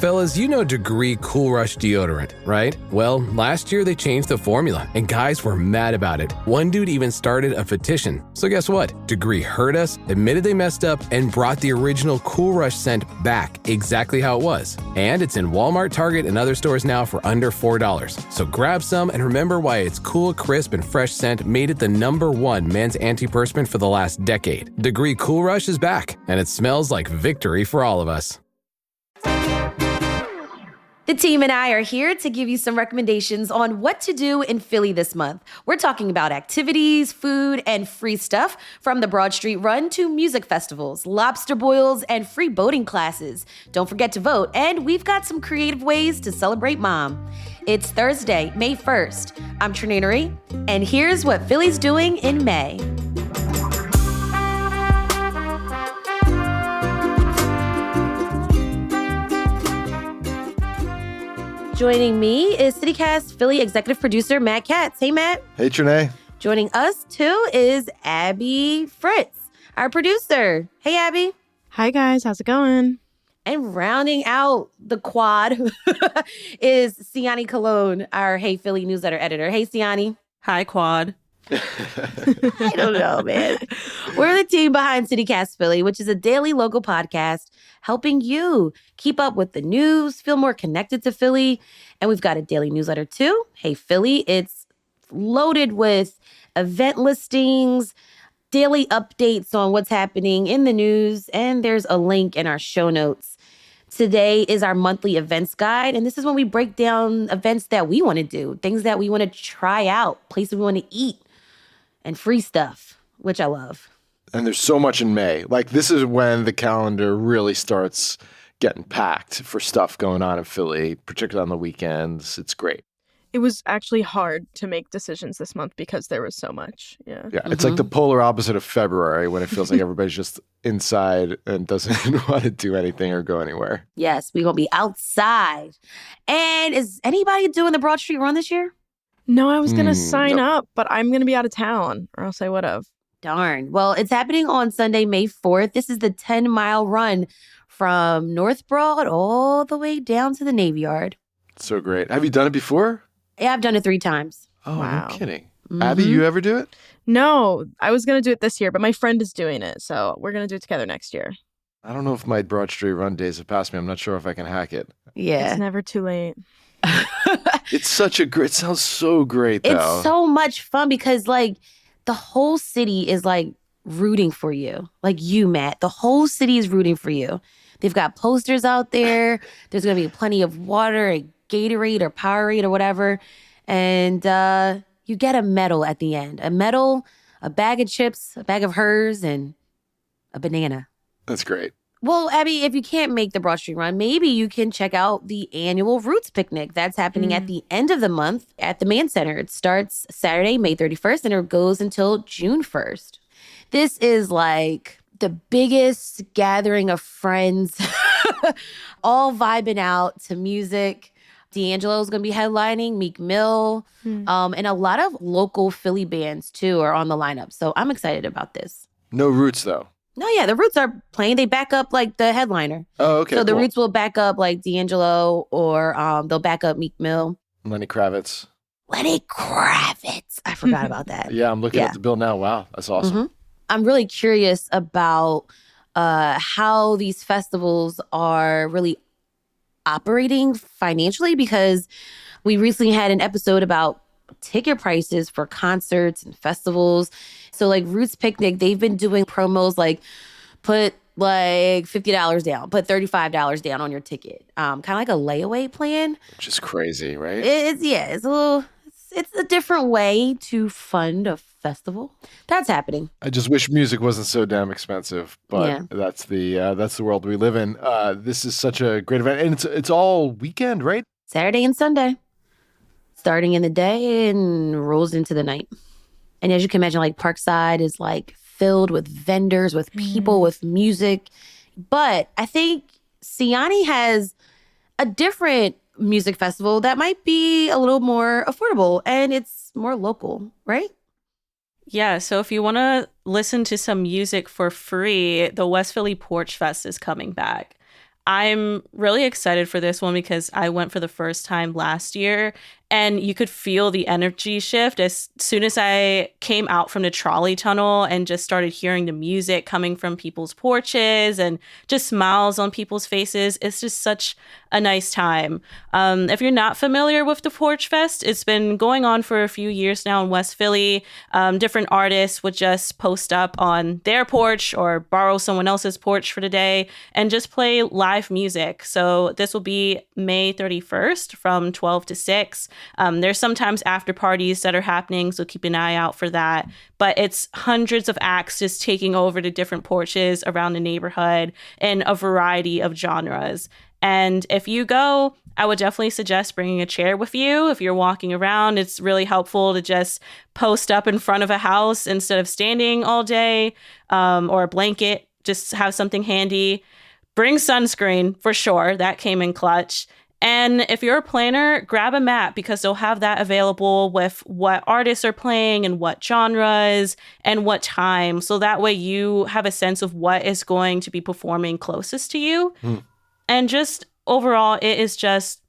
Fellas, you know Degree Cool Rush deodorant, right? Well, last year they changed the formula, and guys were mad about it. One dude even started a petition. So guess what? Degree heard us, admitted they messed up, and brought the original Cool Rush scent back exactly how it was. And it's in Walmart, Target, and other stores now for under $4. So grab some and remember why its cool, crisp, and fresh scent made it the #1 men's antiperspirant for the last decade. Degree Cool Rush is back, and it smells like victory for all of us. The team and I are here to give you some recommendations on what to do in Philly this month. We're talking about activities, food, and free stuff, from the Broad Street Run to music festivals, lobster boils, and free boating classes. Don't forget to vote, and we've got some creative ways to celebrate Mom. It's Thursday, May 1st. I'm Trenae, and here's what Philly's doing in May. Joining me is CityCast Philly executive producer Matt Katz. Hey, Matt. Hey, Trenae. Joining us, too, is Abby Fritz, our producer. Hey, Abby. Hi, guys. How's it going? And rounding out the quad is Siani Cologne, our Hey Philly newsletter editor. Hey, Siani. Hi, quad. I don't know, man. We're the team behind CityCast Philly, which is a daily local podcast helping you keep up with the news, feel more connected to Philly. And we've got a daily newsletter too. Hey Philly, it's loaded with event listings, daily updates on what's happening in the news, and there's a link in our show notes. Today is our monthly events guide, and this is when we break down events that we want to do, things that we want to try out, places we want to eat, and free stuff, which I love. And there's so much in May. Like, this is when the calendar really starts getting packed for stuff going on in Philly, particularly on the weekends. It's great. It was actually hard to make decisions this month because there was so much. Yeah. It's like the polar opposite of February, when it feels like everybody's just inside and doesn't want to do anything or go anywhere. Yes, we're going to be outside. And is anybody doing the Broad Street Run this year? No, I was going to sign up, but I'm going to be out of town, or else I would have. Darn. Well, it's happening on Sunday, May 4th. This is the 10-mile run from North Broad all the way down to the Navy Yard. So great. Have you done it before? Yeah, I've done it 3 times. Oh, wow. No kidding. Mm-hmm. Abby, you ever do it? No, I was going to do it this year, but my friend is doing it, so we're going to do it together next year. I don't know if my Broad Street Run days have passed me. I'm not sure if I can hack it. Yeah. It's never too late. It's such a great, it sounds so great, though. It's so much fun because, like, the whole city is, like, rooting for you. Like you, Matt. The whole city is rooting for you. They've got posters out there. There's going to be plenty of water and Gatorade or Powerade or whatever. And you get a medal at the end. A medal, a bag of chips, a bag of hers, and a banana. That's great. Well, Abby, if you can't make the Broad Street Run, maybe you can check out the annual Roots Picnic. That's happening at the end of the month at the Mann Center. It starts Saturday, May 31st, and it goes until June 1st. This is like the biggest gathering of friends, all vibing out to music. D'Angelo's going to be headlining, Meek Mill, and a lot of local Philly bands, too, are on the lineup. So I'm excited about this. No Roots, though. No, yeah, the Roots are playing. They back up, like, the headliner. Oh, okay, So the cool. Roots will back up, like, D'Angelo, or they'll back up Meek Mill. Lenny Kravitz. Lenny Kravitz. I forgot about that. Yeah, I'm looking at the bill now. Wow, that's awesome. Mm-hmm. I'm really curious about how these festivals are really operating financially, because we recently had an episode about ticket prices for concerts and festivals. So like Roots Picnic, they've been doing promos like put like $50 down, put $35 down on your ticket. Kind of like a layaway plan. Which is crazy, right? It's a different way to fund a festival. That's happening. I just wish music wasn't so damn expensive, but that's the world we live in. This is such a great event, and it's all weekend, right? Saturday and Sunday, starting in the day and rolls into the night. And as you can imagine, like Parkside is like filled with vendors, with people, with music. But I think Siani has a different music festival that might be a little more affordable, and it's more local, right? Yeah, so if you want to listen to some music for free, the West Philly Porch Fest is coming back. I'm really excited for this one because I went for the first time last year, and you could feel the energy shift as soon as I came out from the trolley tunnel and just started hearing the music coming from people's porches and just smiles on people's faces. It's just such a nice time. If you're not familiar with the Porch Fest, it's been going on for a few years now in West Philly. Different artists would just post up on their porch or borrow someone else's porch for the day and just play live music. So this will be May 31st from 12 to 6. There's sometimes after parties that are happening, so keep an eye out for that. But it's hundreds of acts just taking over the different porches around the neighborhood in a variety of genres. And if you go, I would definitely suggest bringing a chair with you. If you're walking around, it's really helpful to just post up in front of a house instead of standing all day, or a blanket. Just have something handy. Bring sunscreen for sure. That came in clutch. And if you're a planner, grab a map because they'll have that available with what artists are playing and what genres and what time. So that way you have a sense of what is going to be performing closest to you. And just overall, it is just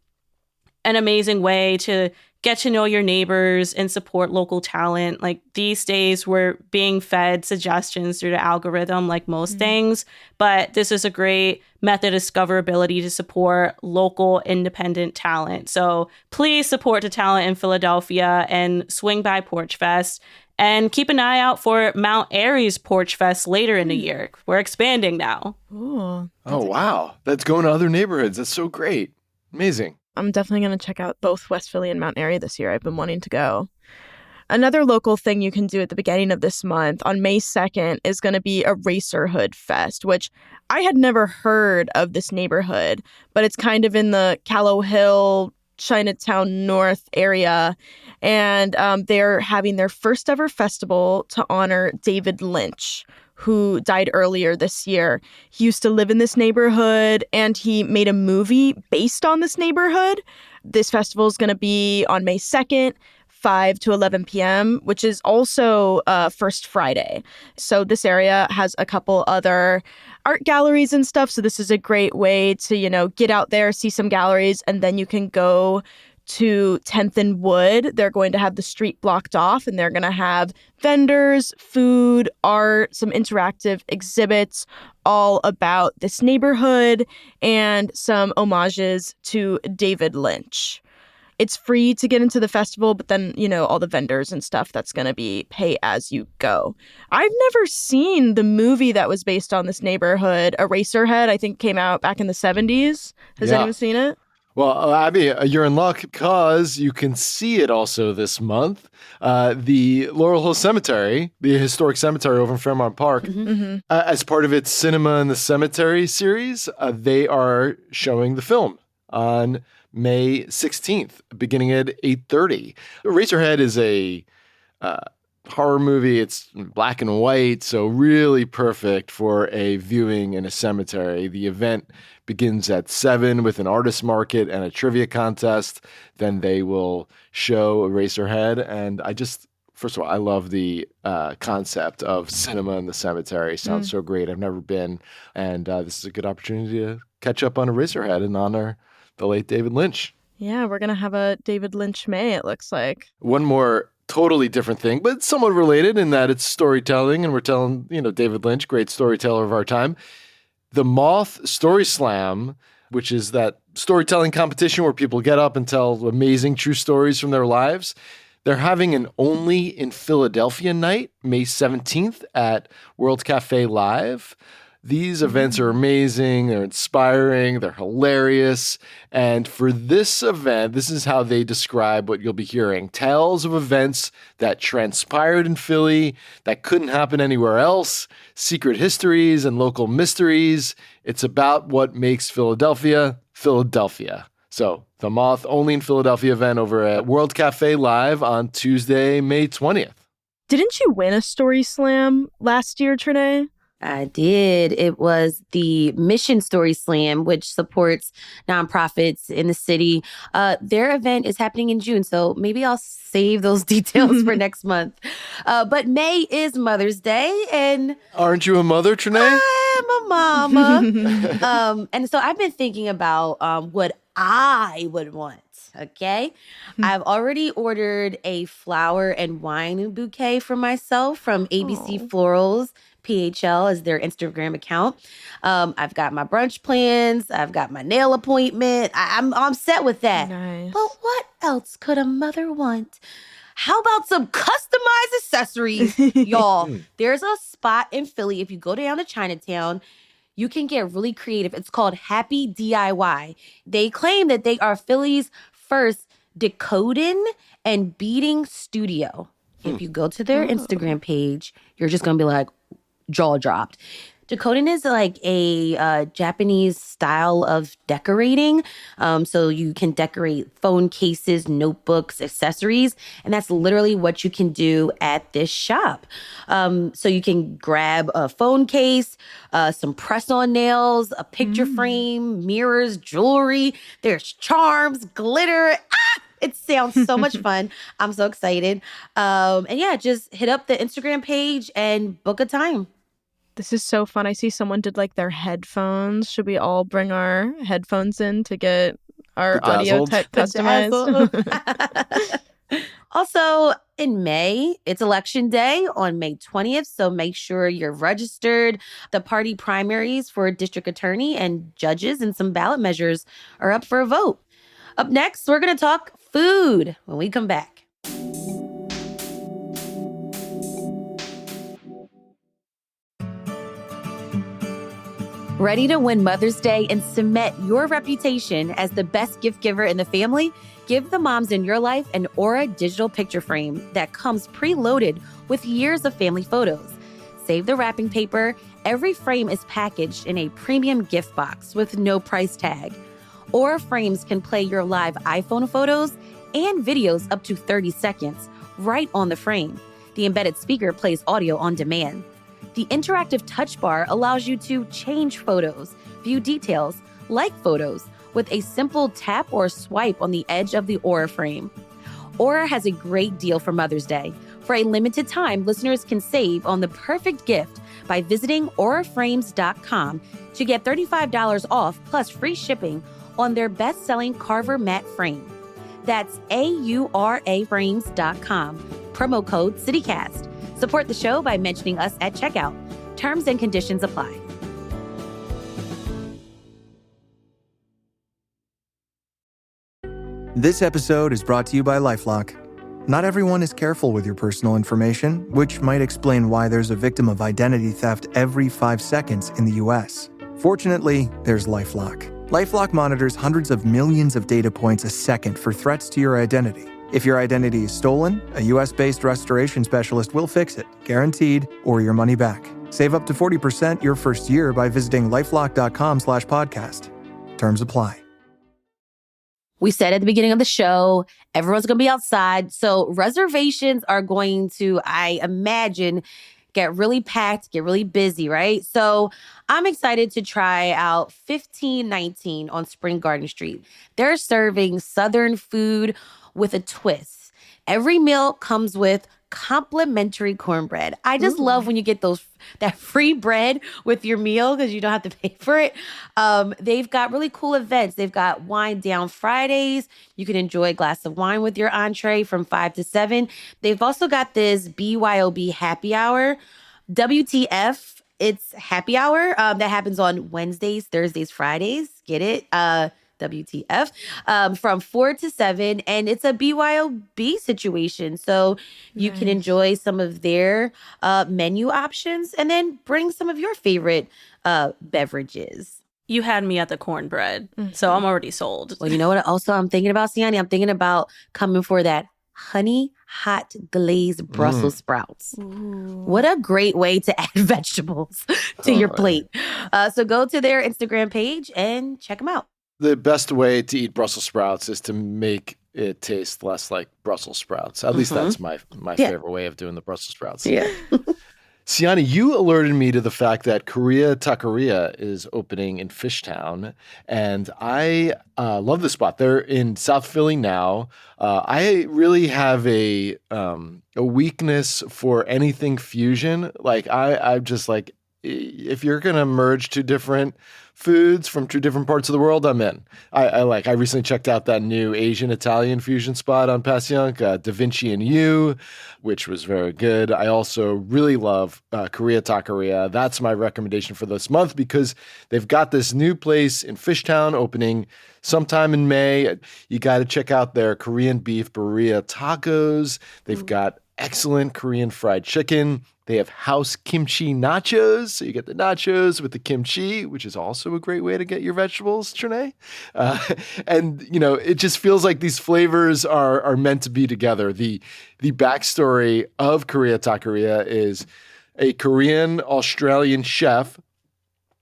an amazing way to get to know your neighbors and support local talent. Like these days, we're being fed suggestions through the algorithm, like most things. But this is a great method of discoverability to support local independent talent. So please support the talent in Philadelphia and swing by Porch Fest. And keep an eye out for Mount Airy's Porch Fest later in the year. We're expanding now. Ooh, Oh, wow. That's going to other neighborhoods. That's so great. Amazing. I'm definitely going to check out both West Philly and Mount Airy this year. I've been wanting to go. Another local thing you can do at the beginning of this month on May 2nd is going to be Eraserhood Fest, which I had never heard of this neighborhood, but it's kind of in the Callow Hill, Chinatown North area. And they're having their first ever festival to honor David Lynch, who died earlier this year. He used to live in this neighborhood and he made a movie based on this neighborhood. This festival is going to be on May 2nd, 5 to 11 p.m., which is also First Friday. So this area has a couple other art galleries and stuff. So this is a great way to, get out there, see some galleries, and then you can go to 10th and Wood. They're going to have the street blocked off and they're going to have vendors, food, art, some interactive exhibits all about this neighborhood and some homages to David Lynch. It's free to get into the festival, but then, all the vendors and stuff, that's going to be pay as you go. I've never seen the movie that was based on this neighborhood. Eraserhead, I think, came out back in the 70s. Has anyone seen it? Well, Abby, you're in luck because you can see it also this month. The Laurel Hill Cemetery, the historic cemetery over in Fairmount Park, as part of its Cinema in the Cemetery series, they are showing the film on May 16th, beginning at 8:30. Eraserhead is a horror movie. It's black and white, so really perfect for a viewing in a cemetery. The event begins at 7 with an artist market and a trivia contest. Then they will show Eraserhead. And first of all, I love the concept of cinema in the cemetery. Sounds so great. I've never been. And this is a good opportunity to catch up on Eraserhead and honor the late David Lynch. Yeah, we're going to have a David Lynch May, it looks like. One more totally different thing, but somewhat related in that it's storytelling, and we're telling, David Lynch, great storyteller of our time. The Moth Story Slam, which is that storytelling competition where people get up and tell amazing true stories from their lives. They're having an Only in Philadelphia night, May 17th at World Cafe Live. These events are amazing, they're inspiring, they're hilarious. And for this event, this is how they describe what you'll be hearing. Tales of events that transpired in Philly that couldn't happen anywhere else, secret histories and local mysteries. It's about what makes Philadelphia, Philadelphia. So the Moth Only in Philadelphia event over at World Cafe Live on Tuesday, May 20th. Didn't you win a Story Slam last year, Trenae? I did. It was the Mission Story Slam, which supports nonprofits in the city. Their event is happening in June, so maybe I'll save those details for next month. But May is Mother's Day, and aren't you a mother, Trenae? I'm a mama. And so I've been thinking about what I would want. Okay. I've already ordered a flower and wine bouquet for myself from ABC Aw. Florals. PHL is their Instagram account. I've got my brunch plans. I've got my nail appointment. I'm set with that. Nice. But what else could a mother want? How about some customized accessories? Y'all, there's a spot in Philly. If you go down to Chinatown, you can get really creative. It's called Happy DIY. They claim that they are Philly's first decoding and beading studio. If you go to their Instagram page, you're just going to be like, jaw dropped. Decoding is like a Japanese style of decorating. So you can decorate phone cases, notebooks, accessories. And that's literally what you can do at this shop. So you can grab a phone case, some press-on nails, a picture frame, mirrors, jewelry. There's charms, glitter. It sounds so much fun. I'm so excited. And yeah, just hit up the Instagram page and book a time. This is so fun. I see someone did like their headphones. Should we all bring our headphones in to get our audio Bedazzled. tech customized? Also, in May, it's election day on May 20th. So make sure you're registered. The party primaries for district attorney and judges and some ballot measures are up for a vote. Up next, we're going to talk food when we come back. Ready to win Mother's Day and cement your reputation as the best gift giver in the family? Give the moms in your life an Aura digital picture frame that comes preloaded with years of family photos. Save the wrapping paper. Every frame is packaged in a premium gift box with no price tag. Aura frames can play your live iPhone photos and videos up to 30 seconds right on the frame. The embedded speaker plays audio on demand. The interactive touch bar allows you to change photos, view details, like photos, with a simple tap or swipe on the edge of the Aura frame. Aura has a great deal for Mother's Day. For a limited time, listeners can save on the perfect gift by visiting auraframes.com to get $35 off plus free shipping on their best-selling Carver matte frame. That's auraframes.com. Promo code CityCast. Support the show by mentioning us at checkout. Terms and conditions apply. This episode is brought to you by LifeLock. Not everyone is careful with your personal information, which might explain why there's a victim of identity theft every 5 seconds in the U.S. Fortunately, there's LifeLock. LifeLock monitors hundreds of millions of data points a second for threats to your identity. If your identity is stolen, a U.S.-based restoration specialist will fix it, guaranteed, or your money back. Save up to 40% your first year by visiting lifelock.com/podcast. Terms apply. We said at the beginning of the show, everyone's going to be outside. So reservations are going to, I imagine, get really packed, get really busy, right? So I'm excited to try out 1519 on Spring Garden Street. They're serving Southern food with a twist. Every meal comes with complimentary cornbread. I just love when you get that free bread with your meal because you don't have to pay for it. They've got really cool events. They've got wine down Fridays. You can enjoy a glass of wine with your entree from 5 to 7. They've also got this BYOB happy hour. WTF, it's happy hour that happens on Wednesdays, Thursdays, Fridays. Get it? WTF, from 4 to 7. And it's a BYOB situation. So you can enjoy some of their menu options and then bring some of your favorite beverages. You had me at the cornbread, so I'm already sold. Well, you know what also I'm thinking about, Siani? I'm thinking about coming for that honey hot glazed Brussels sprouts. Ooh. What a great way to add vegetables to your plate. So go to their Instagram page and check them out. The best way to eat Brussels sprouts is to make it taste less like Brussels sprouts. At least that's my favorite way of doing the Brussels sprouts. Yeah. Siani, you alerted me to the fact that Korea Taqueria is opening in Fishtown, and I love the spot. They're in South Philly now. I really have a weakness for anything fusion. Like I'm just like if you're going to merge two different foods from two different parts of the world, I'm in. I recently checked out that new Asian Italian fusion spot on Passyunk, Da Vinci and You, which was very good. I also really love Korea Taqueria. That's my recommendation for this month because they've got this new place in Fishtown opening sometime in May. You got to check out their Korean beef burrito tacos. They've got excellent Korean fried chicken. They have house kimchi nachos. So you get the nachos with the kimchi, which is also a great way to get your vegetables, Trenae. And, it just feels like these flavors are meant to be together. The backstory of Korea Taqueria is a Korean-Australian chef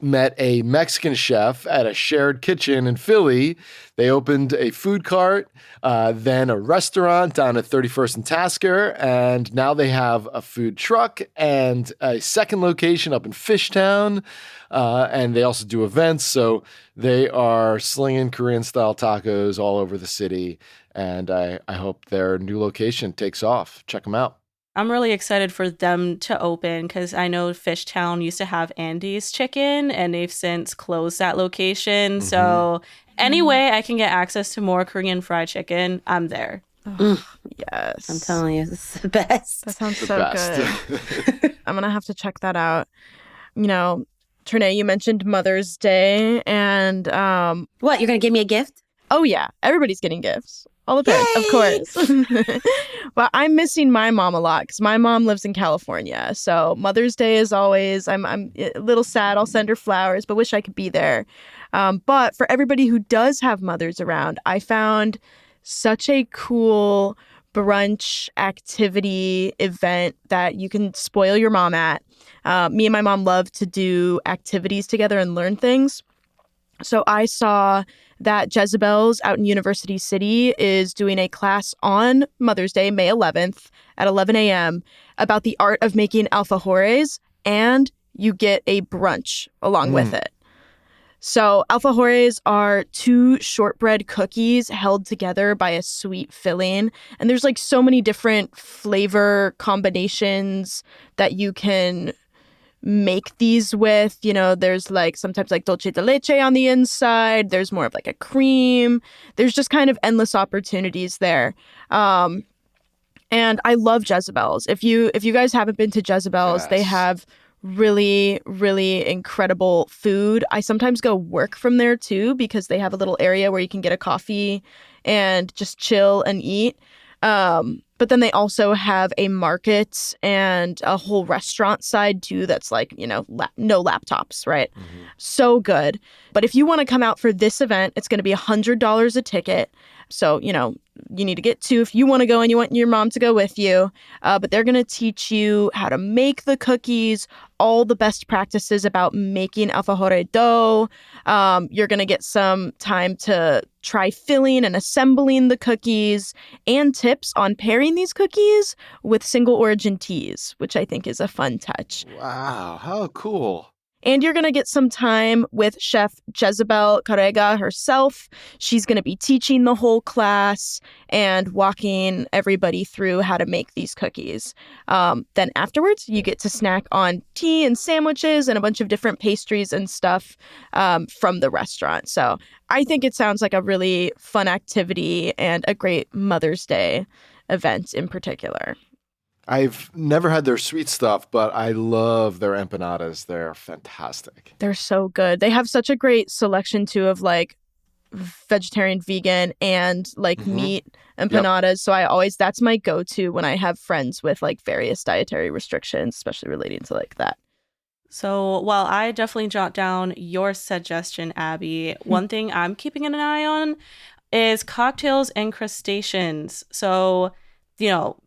met a Mexican chef at a shared kitchen in Philly. They opened a food cart, then a restaurant down at 31st and Tasker, and now they have a food truck and a second location up in Fishtown, and they also do events, so they are slinging Korean-style tacos all over the city, and I hope their new location takes off. Check them out. I'm really excited for them to open because I know Fishtown used to have Andy's Chicken and they've since closed that location. Mm-hmm. So anyway, I can get access to more Korean fried chicken, I'm there. Yes. I'm telling you, this is the best. That sounds so good. I'm going to have to check that out. Trenae, you mentioned Mother's Day and... What, you're going to give me a gift? Oh, yeah. Everybody's getting gifts. All the parents, of course. But I'm missing my mom a lot because my mom lives in California. So Mother's Day is always, I'm a little sad. I'll send her flowers, but wish I could be there. But for everybody who does have mothers around, I found such a cool brunch activity event that you can spoil your mom at. Me and my mom love to do activities together and learn things. So I saw that Jezebel's out in University City is doing a class on Mother's Day, May 11th at 11 a.m. about the art of making alfajores, and you get a brunch along with it. So alfajores are 2 shortbread cookies held together by a sweet filling, and there's like so many different flavor combinations that you can make these with. There's like sometimes like dulce de leche on the inside. There's more of like a cream. There's just kind of endless opportunities there. And I love Jezebel's. If you guys haven't been to Jezebel's, yes, they have really, really incredible food. I sometimes go work from there too because they have a little area where you can get a coffee and just chill and eat. But then they also have a market and a whole restaurant side too that's like, no laptops, right? Mm-hmm. So good. But if you want to come out for this event, it's going to be $100 a ticket. So, you need to get 2 if you want to go and you want your mom to go with you. But they're going to teach you how to make the cookies, all the best practices about making alfajore dough. You're going to get some time to try filling and assembling the cookies and tips on pairing these cookies with single origin teas, which I think is a fun touch. Wow, how cool. And you're going to get some time with Chef Jezebel Carrega herself. She's going to be teaching the whole class and walking everybody through how to make these cookies. Then afterwards, you get to snack on tea and sandwiches and a bunch of different pastries and stuff from the restaurant. So I think it sounds like a really fun activity and a great Mother's Day event in particular. I've never had their sweet stuff, but I love their empanadas. They're fantastic. They're so good. They have such a great selection, too, of like vegetarian, vegan, and like meat empanadas. Yep. So that's my go-to when I have friends with like various dietary restrictions, especially relating to like that. So while I definitely jot down your suggestion, Abby, one thing I'm keeping an eye on is cocktails and crustaceans. So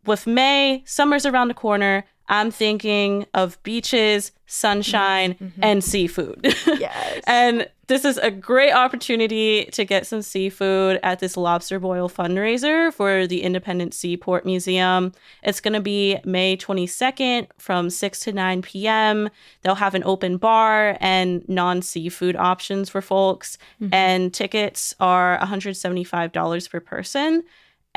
with May, summer's around the corner. I'm thinking of beaches, sunshine, and seafood. Yes. And this is a great opportunity to get some seafood at this lobster boil fundraiser for the Independent Seaport Museum. It's going to be May 22nd from 6 to 9 p.m. They'll have an open bar and non-seafood options for folks. And tickets are $175 per person.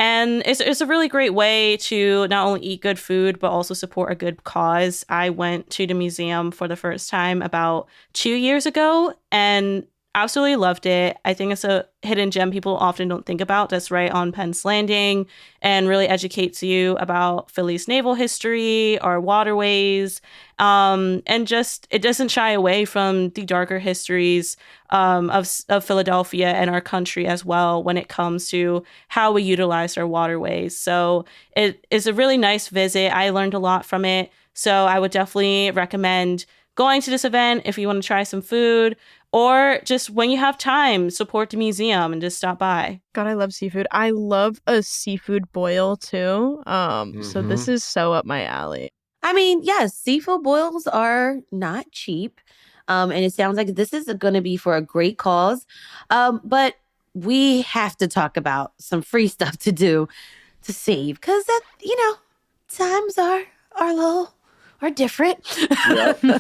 And it's a really great way to not only eat good food, but also support a good cause. I went to the museum for the first time about 2 years ago and absolutely loved it. I think it's a hidden gem people often don't think about that's right on Penn's Landing and really educates you about Philly's naval history, our waterways, and just it doesn't shy away from the darker histories of Philadelphia and our country as well when it comes to how we utilize our waterways. So it is a really nice visit. I learned a lot from it. So I would definitely recommend going to this event if you want to try some food, or just when you have time, support the museum and just stop by. God, I love seafood. I love a seafood boil too. So this is so up my alley. I mean, yes, seafood boils are not cheap. And it sounds like this is going to be for a great cause. But we have to talk about some free stuff to do to save because, times are different. Yeah.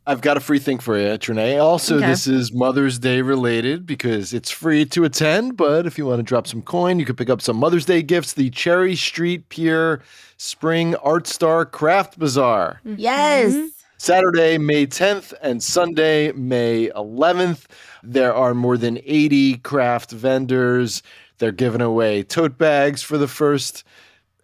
I've got a free thing for you, Trenae. Also, Okay. This is Mother's Day related because it's free to attend. But if you want to drop some coin, you can pick up some Mother's Day gifts. The Cherry Street Pier Spring Art Star Craft Bazaar. Yes. Saturday, May 10th and Sunday, May 11th. There are more than 80 craft vendors. They're giving away tote bags for the first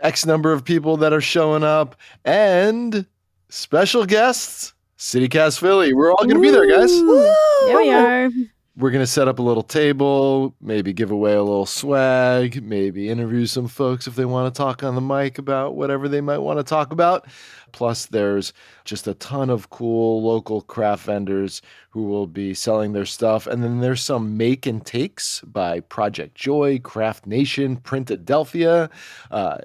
X number of people that are showing up. And special guests, CityCast Philly. We're all going to be there, guys. There we are. We're going to set up a little table, maybe give away a little swag, maybe interview some folks if they want to talk on the mic about whatever they might want to talk about. Plus, there's just a ton of cool local craft vendors who will be selling their stuff. And then there's some make and takes by Project Joy, Craft Nation, Printadelphia.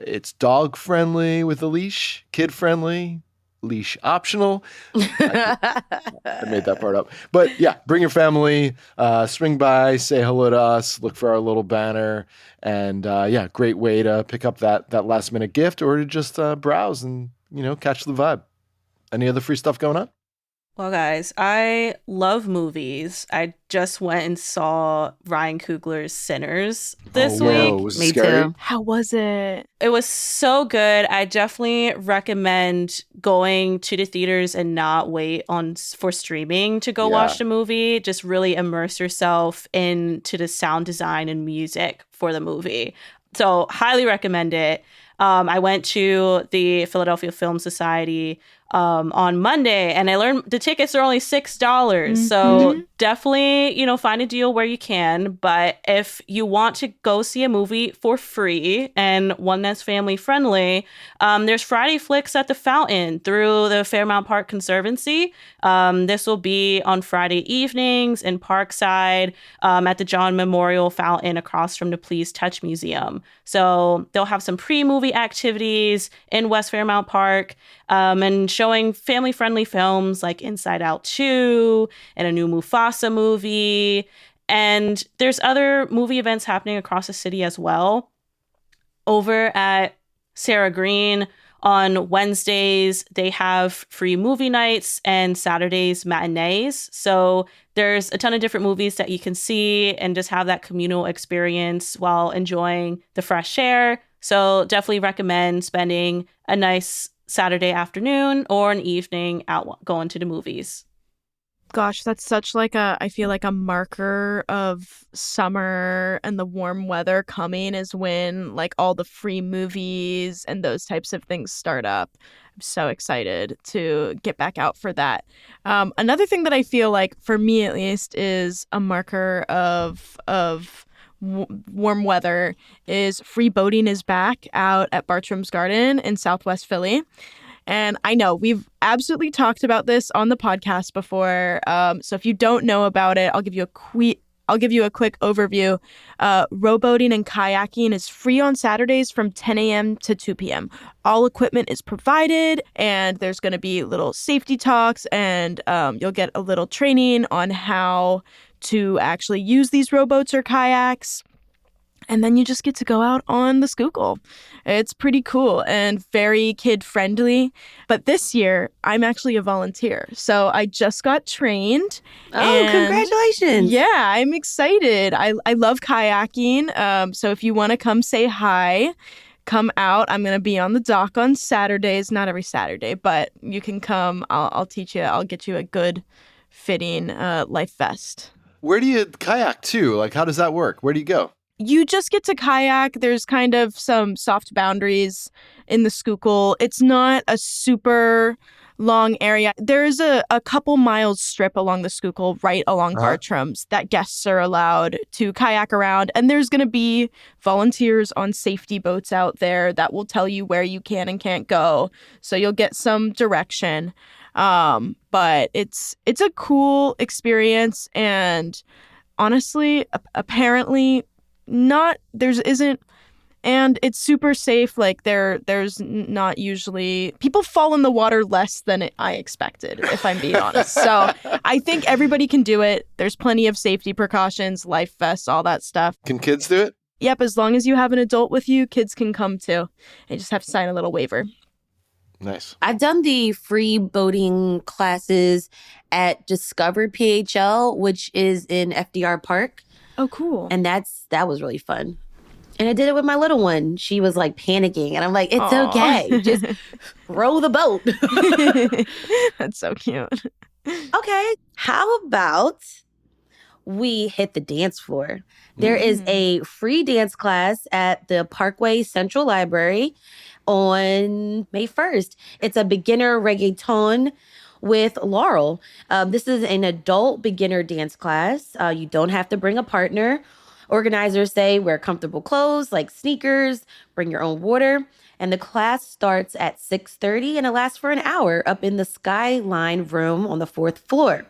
It's dog friendly with a leash, kid friendly, leash optional. I made that part up. But yeah, bring your family, swing by, say hello to us, look for our little banner. And great way to pick up that last minute gift or to just browse and, catch the vibe. Any other free stuff going on? Well, guys, I love movies. I just went and saw Ryan Coogler's Sinners this week. Was it Me scary? too. How was it? It was so good. I definitely recommend going to the theaters and not wait for streaming to go watch the movie. Just really immerse yourself into the sound design and music for the movie. So highly recommend it. I went to the Philadelphia Film Society on Monday, and I learned the tickets are only $6. So definitely, find a deal where you can. But if you want to go see a movie for free and one that's family friendly, there's Friday Flicks at the Fountain through the Fairmount Park Conservancy. This will be on Friday evenings in Parkside at the John Memorial Fountain across from the Please Touch Museum. So they'll have some pre-movie activities in West Fairmount Park and showing family-friendly films like Inside Out 2 and a new Mufasa movie. And there's other movie events happening across the city as well. Over at Sarah Green on Wednesdays, they have free movie nights and Saturdays matinees. So there's a ton of different movies that you can see and just have that communal experience while enjoying the fresh air. So definitely recommend spending a nice Saturday afternoon or an evening out going to the movies. Gosh, that's such I feel like a marker of summer and the warm weather coming is when all the free movies and those types of things start up. I'm so excited to get back out for that. Another thing that I feel like, for me at least, is a marker of warm weather is free boating is back out at Bartram's Garden in Southwest Philly. And I know we've absolutely talked about this on the podcast before. So if you don't know about it, I'll give you a quick overview. Rowboating and kayaking is free on Saturdays from 10 a.m. to 2 p.m. All equipment is provided, and there's going to be little safety talks, and you'll get a little training on how to actually use these rowboats or kayaks. And then you just get to go out on the Schuylkill. It's pretty cool and very kid-friendly. But this year, I'm actually a volunteer. So I just got trained. Oh, congratulations. Yeah, I'm excited. I love kayaking. So if you want to come say hi, come out. I'm going to be on the dock on Saturdays. Not every Saturday, but you can come. I'll teach you. I'll get you a good fitting life vest. Where do you kayak to? Like, how does that work? Where do you go? You just get to kayak. There's kind of some soft boundaries in the Schuylkill. It's not a super long area. There is a couple miles strip along the Schuylkill, right along Bartram's, that guests are allowed to kayak around. And there's going to be volunteers on safety boats out there that will tell you where you can and can't go. So you'll get some direction. But it's a cool experience. And honestly, apparently, and it's super safe. Like there's not usually, people fall in the water less than I expected, if I'm being honest. So I think everybody can do it. There's plenty of safety precautions, life vests, all that stuff. Can kids do it? Yep, as long as you have an adult with you, kids can come too. You just have to sign a little waiver. Nice. I've done the free boating classes at Discover PHL, which is in FDR Park. Oh, cool. And that was really fun. And I did it with my little one. She was like panicking. And I'm like, it's okay. Just row the boat. That's so cute. Okay. How about we hit the dance floor? There is a free dance class at the Parkway Central Library on May 1st. It's a beginner reggaeton with Laurel. This is an adult beginner dance class. You don't have to bring a partner. Organizers say wear comfortable clothes like sneakers, bring your own water. And the class starts at 6:30 and it lasts for an hour up in the Skyline room on the 4th floor.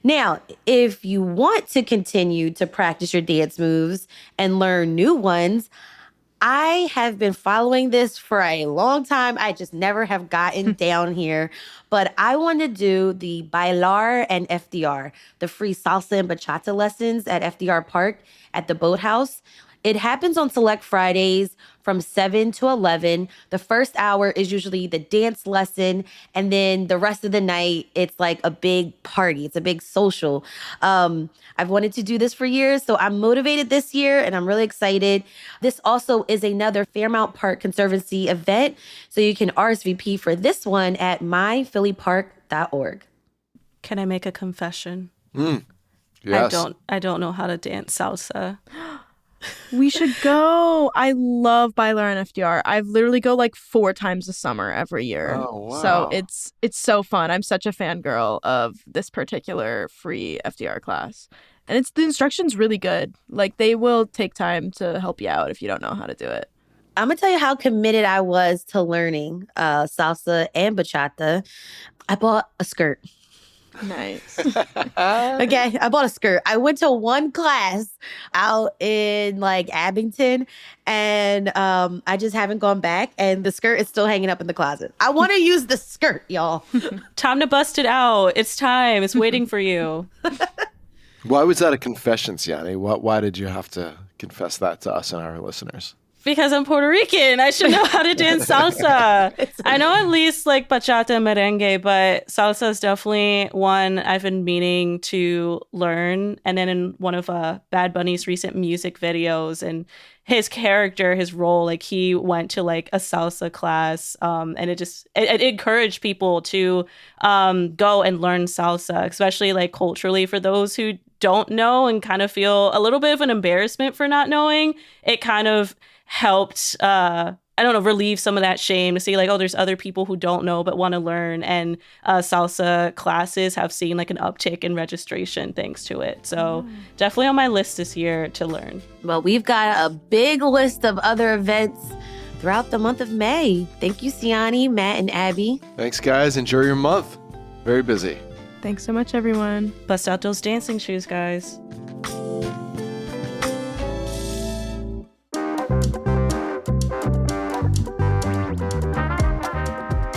Now, if you want to continue to practice your dance moves and learn new ones, I have been following this for a long time. I just never have gotten down here. But I want to do the Bailar and FDR, the free salsa and bachata lessons at FDR Park at the Boathouse. It happens on select Fridays from 7 to 11. The first hour is usually the dance lesson. And then the rest of the night, it's like a big party. It's a big social. I've wanted to do this for years, so I'm motivated this year and I'm really excited. This also is another Fairmount Park Conservancy event. So you can RSVP for this one at myphillypark.org. Can I make a confession? Yes. I don't know how to dance salsa. We should go. I love Bailar and FDR. I've literally go like 4 times a summer every year. Oh, wow. So it's so fun. I'm such a fangirl of this particular free FDR class. And the instruction's really good. Like they will take time to help you out if you don't know how to do it. I'm going to tell you how committed I was to learning salsa and bachata. I bought a skirt. Nice. Okay, I bought a skirt. I went to one class out in like Abington and I just haven't gone back and the skirt is still hanging up in the closet. I want to use the skirt, y'all. Time to bust it out. It's time. It's waiting for you. Why was that a confession, Siani? Why did you have to confess that to us and our listeners? Because I'm Puerto Rican. I should know how to dance salsa. I know at least like bachata and merengue, but salsa is definitely one I've been meaning to learn. And then in one of Bad Bunny's recent music videos and his character, his role, like he went to like a salsa class and it encouraged people to go and learn salsa, especially like culturally for those who don't know and kind of feel a little bit of an embarrassment for not knowing. It kind of helped, relieve some of that shame to see like, oh, there's other people who don't know but want to learn. And salsa classes have seen like an uptick in registration thanks to it. So definitely on my list this year to learn. Well, we've got a big list of other events throughout the month of May. Thank you, Siani, Matt, and Abby. Thanks, guys. Enjoy your month. Very busy. Thanks so much, everyone. Bust out those dancing shoes, guys.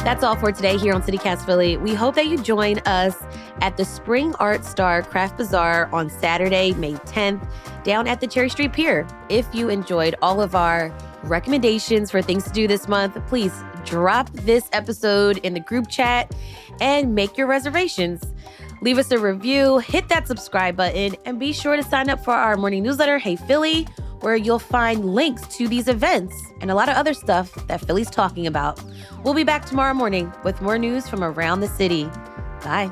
That's all for today here on CityCast Philly. We hope that you join us at the Spring Art Star Craft Bazaar on Saturday, May 10th. down at the Cherry Street Pier. If you enjoyed all of our recommendations for things to do this month, please drop this episode in the group chat and make your reservations. Leave us a review, hit that subscribe button, and be sure to sign up for our morning newsletter, Hey Philly, where you'll find links to these events and a lot of other stuff that Philly's talking about. We'll be back tomorrow morning with more news from around the city. Bye.